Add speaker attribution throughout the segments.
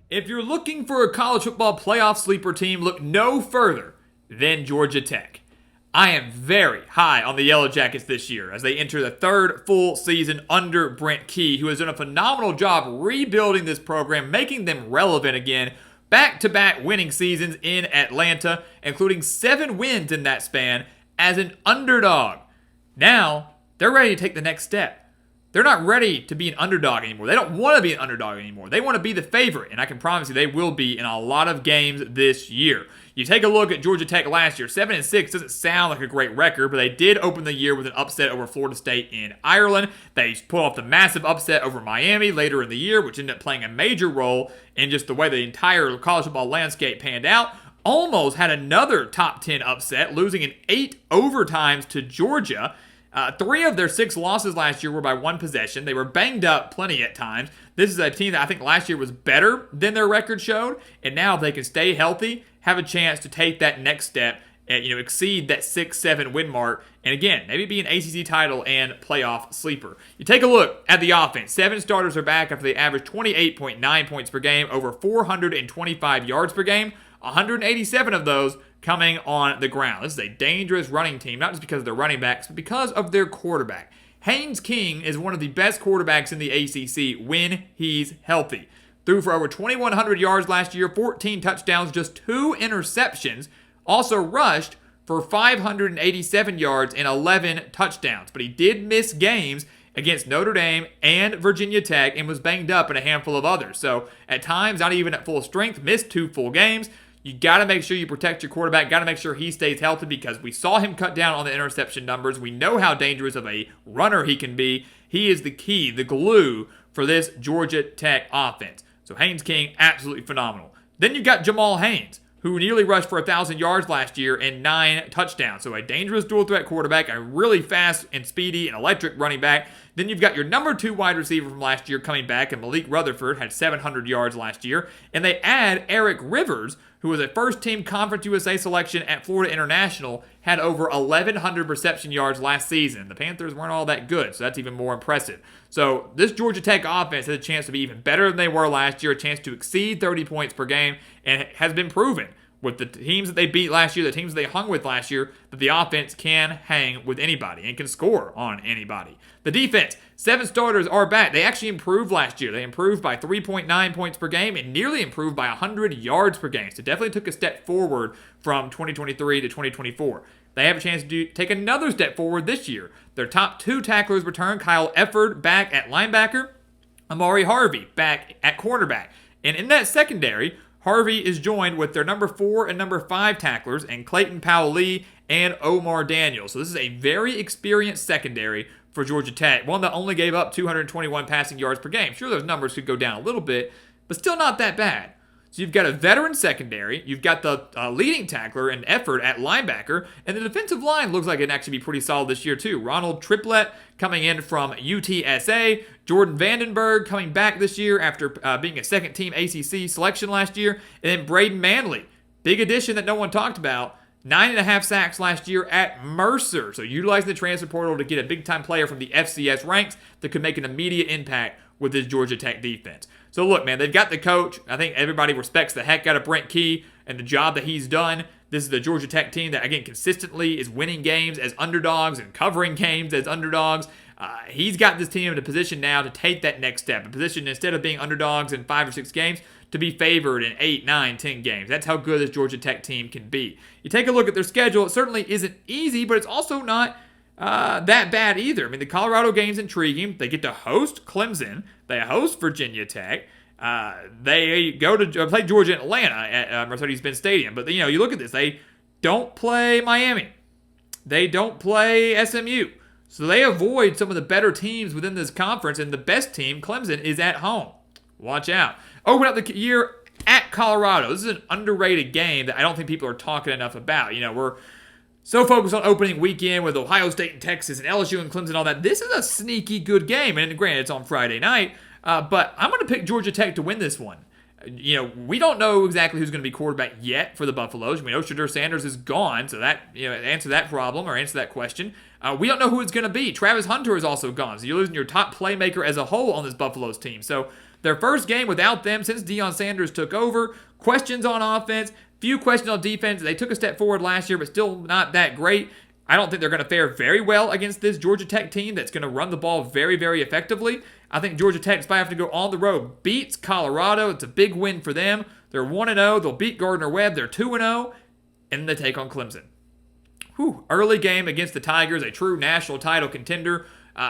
Speaker 1: If you're looking for a college football playoff sleeper team, look no further than Georgia Tech. I am very high on the Yellow Jackets this year as they enter the third full season under Brent Key, who has done a phenomenal job rebuilding this program, making them relevant again. Back-to-back winning seasons in Atlanta, including 7 wins in that span as an underdog. Now, they're ready to take the next step. They're not ready to be an underdog anymore. They don't want to be an underdog anymore. They want to be the favorite, and I can promise you they will be in a lot of games this year. You take a look at Georgia Tech last year. 7-6 doesn't sound like a great record, but they did open the year with an upset over Florida State in Ireland. They pulled off the massive upset over Miami later in the year, which ended up playing a major role in just the way the entire college football landscape panned out. Almost had another top 10 upset, losing in 8 overtimes to Georgia. 3 of their 6 losses last year were by 1 possession. They were banged up plenty at times. This is a team that I think last year was better than their record showed, and now if they can stay healthy, have a chance to take that next step and exceed that 6-7 win mark, and again, maybe be an ACC title and playoff sleeper. You take a look at the offense. 7 starters are back after they averaged 28.9 points per game, over 425 yards per game, 187 of those coming on the ground. This is a dangerous running team, not just because of their running backs, but because of their quarterback. Haynes King is one of the best quarterbacks in the ACC when he's healthy. Threw for over 2,100 yards last year, 14 touchdowns, just 2 interceptions. Also rushed for 587 yards and 11 touchdowns. But he did miss games against Notre Dame and Virginia Tech and was banged up in a handful of others. So at times, not even at full strength, missed 2 full games. You got to make sure you protect your quarterback. Got to make sure he stays healthy because we saw him cut down on the interception numbers. We know how dangerous of a runner he can be. He is the key, the glue for this Georgia Tech offense. So Haynes King, absolutely phenomenal. Then you've got Jamal Haynes, who nearly rushed for 1,000 yards last year and 9 touchdowns. So a dangerous dual-threat quarterback, a really fast and speedy and electric running back. Then you've got your number 2 wide receiver from last year coming back, and Malik Rutherford had 700 yards last year. And they add Eric Rivers, who was a first-team Conference USA selection at Florida International, had over 1,100 reception yards last season. The Panthers weren't all that good, so that's even more impressive. So this Georgia Tech offense has a chance to be even better than they were last year, a chance to exceed 30 points per game, and it has been proven with the teams that they beat last year, the teams that they hung with last year, that the offense can hang with anybody and can score on anybody. The defense, 7 starters are back. They actually improved last year. They improved by 3.9 points per game and nearly improved by 100 yards per game. So definitely took a step forward from 2023 to 2024. They have a chance to take another step forward this year. Their top 2 tacklers return. Kyle Efford back at linebacker. Amari Harvey back at cornerback. And in that secondary, Harvey is joined with their number 4 and number 5 tacklers and Clayton Powell-Lee and Omar Daniels. So this is a very experienced secondary for Georgia Tech, one that only gave up 221 passing yards per game. Sure, those numbers could go down a little bit, but still not that bad. So you've got a veteran secondary, you've got the leading tackler and effort at linebacker, and the defensive line looks like it can actually be pretty solid this year too. Ronald Triplett coming in from UTSA, Jordan Vandenberg coming back this year after being a second-team ACC selection last year, and then Braden Manley, big addition that no one talked about, 9.5 sacks last year at Mercer. So utilizing the transfer portal to get a big-time player from the FCS ranks that could make an immediate impact with this Georgia Tech defense. So look, man, they've got the coach. I think everybody respects the heck out of Brent Key and the job that he's done. This is the Georgia Tech team that, again, consistently is winning games as underdogs and covering games as underdogs. He's got this team in a position now to take that next step. A position, instead of being underdogs in 5 or 6 games, to be favored in 8, 9, 10 games. That's how good this Georgia Tech team can be. You take a look at their schedule. It certainly isn't easy, but it's also not that bad either. I mean, the Colorado game's intriguing. They get to host Clemson. They host Virginia Tech. They go to play Georgia and Atlanta at Mercedes-Benz Stadium. But, you look at this. They don't play Miami. They don't play SMU. So they avoid some of the better teams within this conference, and the best team, Clemson, is at home. Watch out. Open up the year at Colorado. This is an underrated game that I don't think people are talking enough about. We're so focused on opening weekend with Ohio State and Texas and LSU and Clemson and all that. This is a sneaky good game. And granted, it's on Friday night. But I'm going to pick Georgia Tech to win this one. We don't know exactly who's going to be quarterback yet for the Buffaloes. We know Shadur Sanders is gone, so that answer that problem or answer that question. We don't know who it's going to be. Travis Hunter is also gone, so you're losing your top playmaker as a whole on this Buffalo's team. So their first game without them since Deion Sanders took over. Questions on offense, few questions on defense. They took a step forward last year, but still not that great. I don't think they're going to fare very well against this Georgia Tech team that's going to run the ball very, very effectively. I think Georgia Tech, despite having to go on the road, beats Colorado. It's a big win for them. They're 1-0. They'll beat Gardner-Webb. They're 2-0. And then they take on Clemson. Early game against the Tigers, a true national title contender,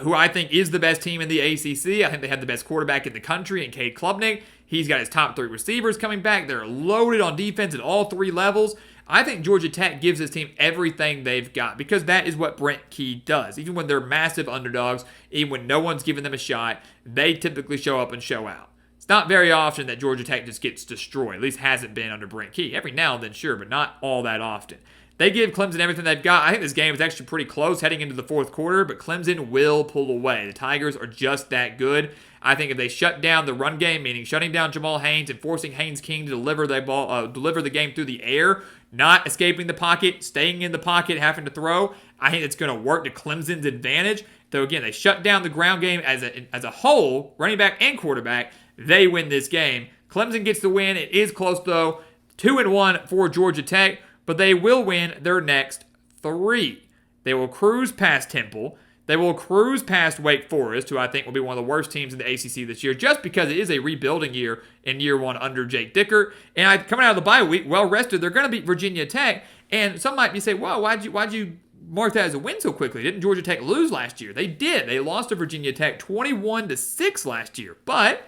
Speaker 1: who I think is the best team in the ACC. I think they have the best quarterback in the country in Cade Klubnik. He's got his top 3 receivers coming back. They're loaded on defense at all 3 levels. I think Georgia Tech gives this team everything they've got because that is what Brent Key does. Even when they're massive underdogs, even when no one's giving them a shot, they typically show up and show out. It's not very often that Georgia Tech just gets destroyed. At least hasn't been under Brent Key. Every now and then, sure, but not all that often. They give Clemson everything they've got. I think this game is actually pretty close heading into the fourth quarter, but Clemson will pull away. The Tigers are just that good. I think if they shut down the run game, meaning shutting down Jamal Haynes and forcing Haynes King to deliver the game through the air, not escaping the pocket, staying in the pocket, having to throw, I think it's going to work to Clemson's advantage. Though again, they shut down the ground game as a whole, running back and quarterback. They win this game. Clemson gets the win. It is close though. 2-1 for Georgia Tech. But they will win their next 3. They will cruise past Temple. They will cruise past Wake Forest, who I think will be one of the worst teams in the ACC this year, just because it is a rebuilding year in year 1 under Jake Dickert. And coming out of the bye week, well rested, they're going to beat Virginia Tech. And some might be saying, "Wow, why'd you mark that as a win so quickly? Didn't Georgia Tech lose last year?" They did. They lost to Virginia Tech 21-6 last year, but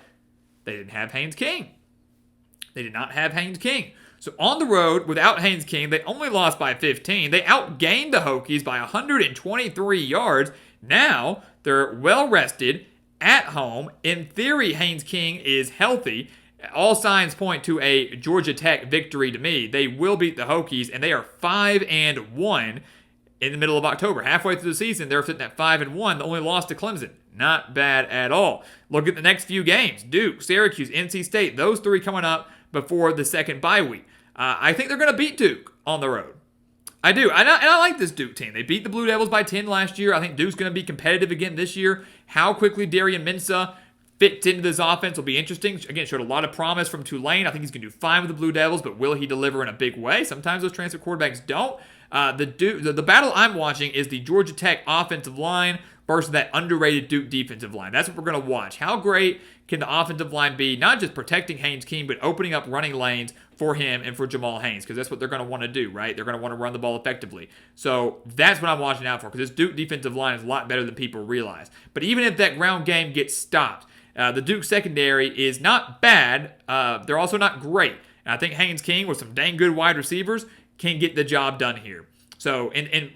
Speaker 1: they didn't have Haynes King. They did not have Haynes King. So on the road, without Haynes King, they only lost by 15. They outgained the Hokies by 123 yards. Now, they're well-rested, at home. In theory, Haynes King is healthy. All signs point to a Georgia Tech victory to me. They will beat the Hokies, and they are 5-1 in the middle of October. Halfway through the season, they're sitting at 5-1. The only loss to Clemson. Not bad at all. Look at the next few games. Duke, Syracuse, NC State. Those 3 coming up before the second bye week. I think they're going to beat Duke on the road. I do. And I like this Duke team. They beat the Blue Devils by 10 last year. I think Duke's going to be competitive again this year. How quickly Darian Mensah fits into this offense will be interesting. Again, showed a lot of promise from Tulane. I think he's going to do fine with the Blue Devils, but will he deliver in a big way? Sometimes those transfer quarterbacks don't. The battle I'm watching is the Georgia Tech offensive line versus that underrated Duke defensive line. That's what we're going to watch. How great can the offensive line be, not just protecting Haynes King, but opening up running lanes for him and for Jamal Haynes, because that's what they're going to want to do, right? They're going to want to run the ball effectively. So that's what I'm watching out for, because this Duke defensive line is a lot better than people realize. But even if that ground game gets stopped, the Duke secondary is not bad. They're also not great. And I think Haynes King, with some dang good wide receivers, can get the job done here. So, and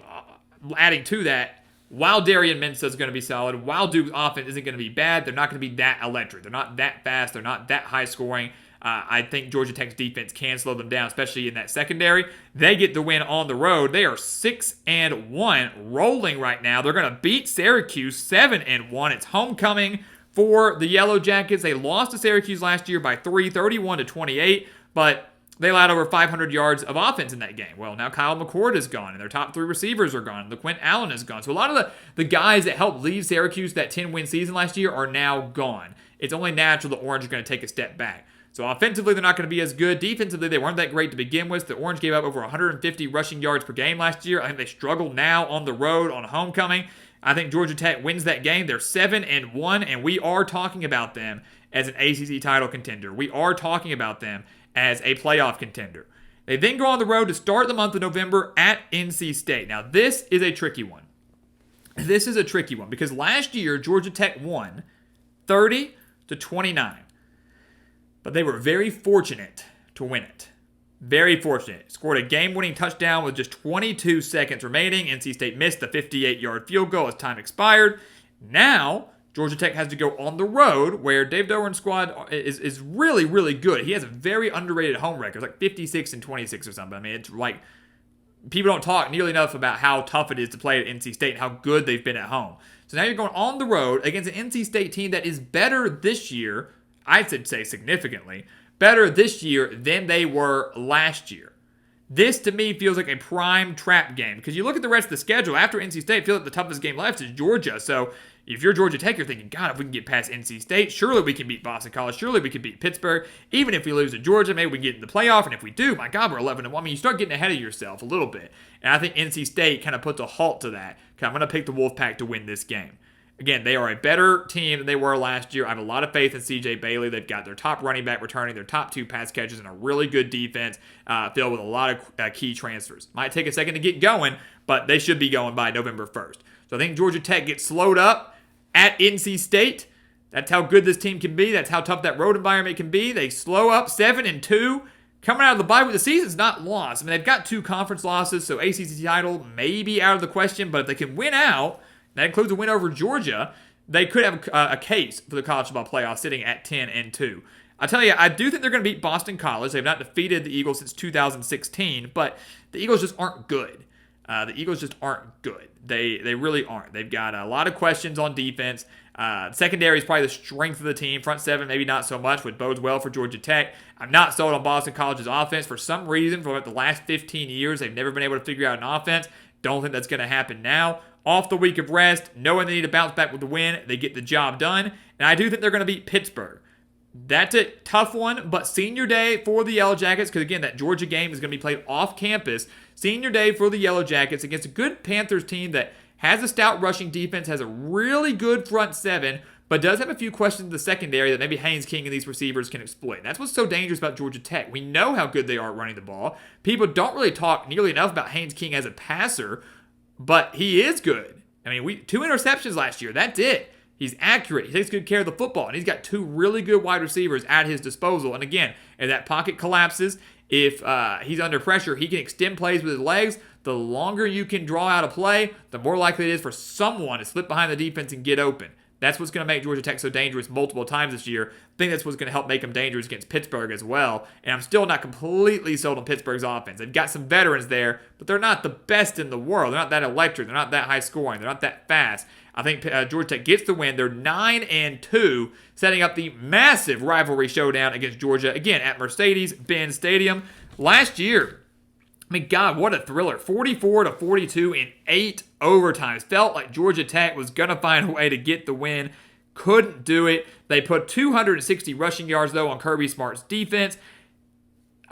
Speaker 1: adding to that, while Darian Mensah is going to be solid, while Duke's offense isn't going to be bad, they're not going to be that electric. They're not that fast. They're not that high scoring. I think Georgia Tech's defense can slow them down, especially in that secondary. They get the win on the road. They are 6-1, rolling right now. They're going to beat Syracuse 7-1. It's homecoming for the Yellow Jackets. They lost to Syracuse last year by 3, 31-28, but they allowed over 500 yards of offense in that game. Well, now Kyle McCord is gone, and their top 3 receivers are gone. LeQuint Allen is gone. So a lot of the guys that helped lead Syracuse that 10-win season last year are now gone. It's only natural the Orange are going to take a step back. So offensively, they're not going to be as good. Defensively, they weren't that great to begin with. The Orange gave up over 150 rushing yards per game last year. I think they struggle now on the road, on homecoming. I think Georgia Tech wins that game. They're 7-1, and we are talking about them as an ACC title contender. We are talking about them as a playoff contender. They then go on the road to start the month of November at NC State. Now, this is a tricky one. This is a tricky one because last year, Georgia Tech won 30-29. But they were very fortunate to win it. Very fortunate. Scored a game-winning touchdown with just 22 seconds remaining. NC State missed the 58-yard field goal as time expired. Now, Georgia Tech has to go on the road where Dave Doeren's squad is really, really good. He has a very underrated home record. It's like 56-26 or something. I mean, it's like people don't talk nearly enough about how tough it is to play at NC State and how good they've been at home. So now you're going on the road against an NC State team that is better this year, I should say significantly, better this year than they were last year. This, to me, feels like a prime trap game because you look at the rest of the schedule. After NC State, I feel like the toughest game left is Georgia. So if you're Georgia Tech, you're thinking, God, if we can get past NC State, surely we can beat Boston College. Surely we can beat Pittsburgh. Even if we lose to Georgia, maybe we can get in the playoff. And if we do, my God, we're 11-1. I mean, you start getting ahead of yourself a little bit. And I think NC State kind of puts a halt to that. I'm going to pick the Wolfpack to win this game. Again, they are a better team than they were last year. I have a lot of faith in C.J. Bailey. They've got their top running back returning, their top 2 pass catchers, and a really good defense filled with a lot of key transfers. Might take a second to get going, but they should be going by November 1st. So I think Georgia Tech gets slowed up at NC State. That's how good this team can be. That's how tough that road environment can be. They slow up 7-2. Coming out of the bye week, the season's not lost. I mean, they've got 2 conference losses, so ACC title may be out of the question, but if they can win out, that includes a win over Georgia, they could have a case for the college football playoff sitting at 10-2. I tell you, I do think they're going to beat Boston College. They've not defeated the Eagles since 2016, but the Eagles just aren't good. The Eagles just aren't good. They really aren't. They've got a lot of questions on defense. Secondary is probably the strength of the team. Front 7, maybe not so much, which bodes well for Georgia Tech. I'm not sold on Boston College's offense. For some reason, for the last 15 years, they've never been able to figure out an offense. Don't think that's going to happen now. Off the week of rest, knowing they need to bounce back with the win, they get the job done. And I do think they're going to beat Pittsburgh. That's a tough one, but senior day for the Yellow Jackets, because again, that Georgia game is going to be played off campus. Senior day for the Yellow Jackets against a good Panthers team that has a stout rushing defense, has a really good front 7, but does have a few questions in the secondary that maybe Haynes King and these receivers can exploit. That's what's so dangerous about Georgia Tech. We know how good they are running the ball. People don't really talk nearly enough about Haynes King as a passer, but he is good. I mean, 2 interceptions last year. That's it. He's accurate. He takes good care of the football. And he's got 2 really good wide receivers at his disposal. And again, if that pocket collapses, if he's under pressure, he can extend plays with his legs. The longer you can draw out a play, the more likely it is for someone to slip behind the defense and get open. That's what's going to make Georgia Tech so dangerous multiple times this year. I think that's what's going to help make them dangerous against Pittsburgh as well. And I'm still not completely sold on Pittsburgh's offense. They've got some veterans there, but they're not the best in the world. They're not that electric. They're not that high scoring. They're not that fast. I think Georgia Tech gets the win. They're 9-2, setting up the massive rivalry showdown against Georgia, again, at Mercedes-Benz Stadium. Last year, I mean, God, what a thriller. 44-42 in 8 overtimes. Felt like Georgia Tech was going to find a way to get the win. Couldn't do it. They put 260 rushing yards, though, on Kirby Smart's defense.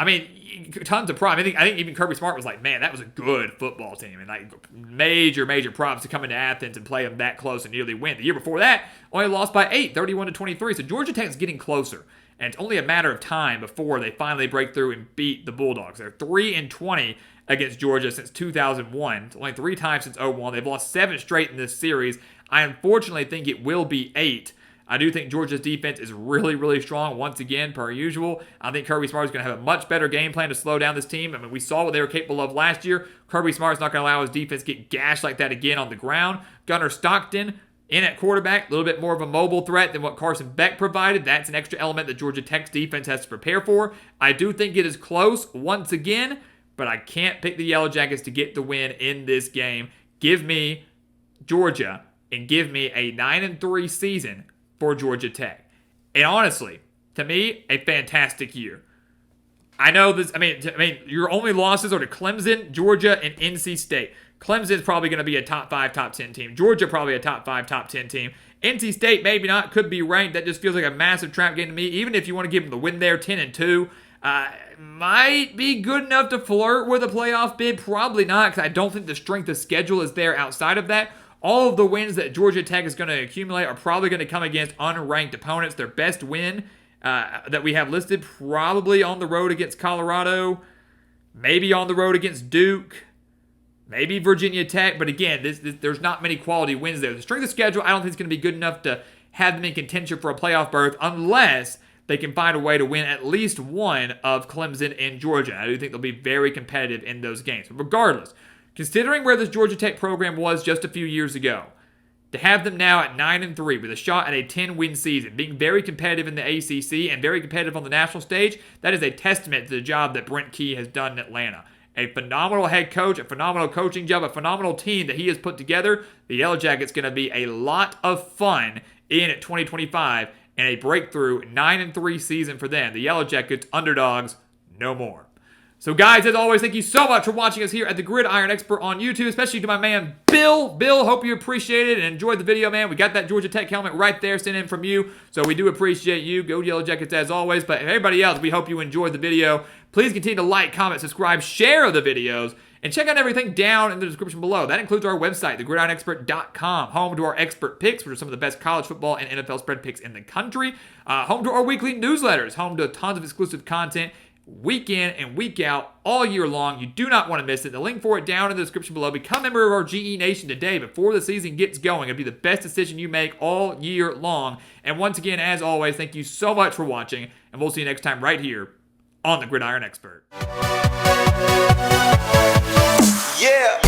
Speaker 1: I mean, tons of pride. I think even Kirby Smart was like, man, that was a good football team. And like major props to come into Athens and play them that close and nearly win. The year before that, only lost by 8, 31-23. So Georgia Tech's getting closer. And it's only a matter of time before they finally break through and beat the Bulldogs. They're 3-20 against Georgia since 2001. It's only 3 times since 2001. They've lost 7 straight in this series. I unfortunately think it will be 8. I do think Georgia's defense is really strong once again, per usual. I think Kirby Smart is going to have a much better game plan to slow down this team. I mean, we saw what they were capable of last year. Kirby Smart's not going to allow his defense to get gashed like that again on the ground. Gunnar Stockton in at quarterback, a little bit more of a mobile threat than what Carson Beck provided. That's an extra element that Georgia Tech's defense has to prepare for. I do think it is close once again, but I can't pick the Yellow Jackets to get the win in this game. Give me Georgia and give me a 9-3 season for Georgia Tech. And honestly, to me, a fantastic year. I know this, I mean, your only losses are to Clemson, Georgia, and NC State. Clemson's probably going to be a top 5, top 10 team. Georgia probably a top 5, top 10 team. NC State maybe not, could be ranked. That just feels like a massive trap game to me. Even if you want to give them the win there, 10-2, might be good enough to flirt with a playoff bid. Probably not, because I don't think the strength of schedule is there outside of that. All of the wins that Georgia Tech is going to accumulate are probably going to come against unranked opponents. Their best win that we have listed, probably on the road against Colorado, maybe on the road against Duke, maybe Virginia Tech. But again, there's not many quality wins there. The strength of schedule, I don't think it's going to be good enough to have them in contention for a playoff berth unless they can find a way to win at least one of Clemson and Georgia. I do think they'll be very competitive in those games. But regardless, considering where this Georgia Tech program was just a few years ago, to have them now at 9-3 with a shot at a 10-win season, being very competitive in the ACC and very competitive on the national stage, that is a testament to the job that Brent Key has done in Atlanta. A phenomenal head coach, a phenomenal coaching job, a phenomenal team that he has put together. The Yellow Jackets going to be a lot of fun in 2025 and a breakthrough 9-3 season for them. The Yellow Jackets, underdogs, no more. So guys, as always, thank you so much for watching us here at the Gridiron Expert on YouTube, especially to my man Bill. Bill, hope you appreciated and enjoyed the video, man. We got that Georgia Tech helmet right there sent in from you, so we do appreciate you. Go Yellow Jackets as always, but everybody else, we hope you enjoyed the video. Please continue to like, comment, subscribe, share the videos, and check out everything down in the description below. That includes our website, thegridironexpert.com, home to our expert picks, which are some of the best college football and NFL spread picks in the country, home to our weekly newsletters, home to tons of exclusive content, week in and week out, all year long. You do not want to miss it. The link for it down in the description below. Become a member of our GE Nation today before the season gets going. It'll be the best decision you make all year long. And once again, as always, thank you so much for watching, and we'll see you next time right here on the Gridiron Expert.
Speaker 2: Yeah.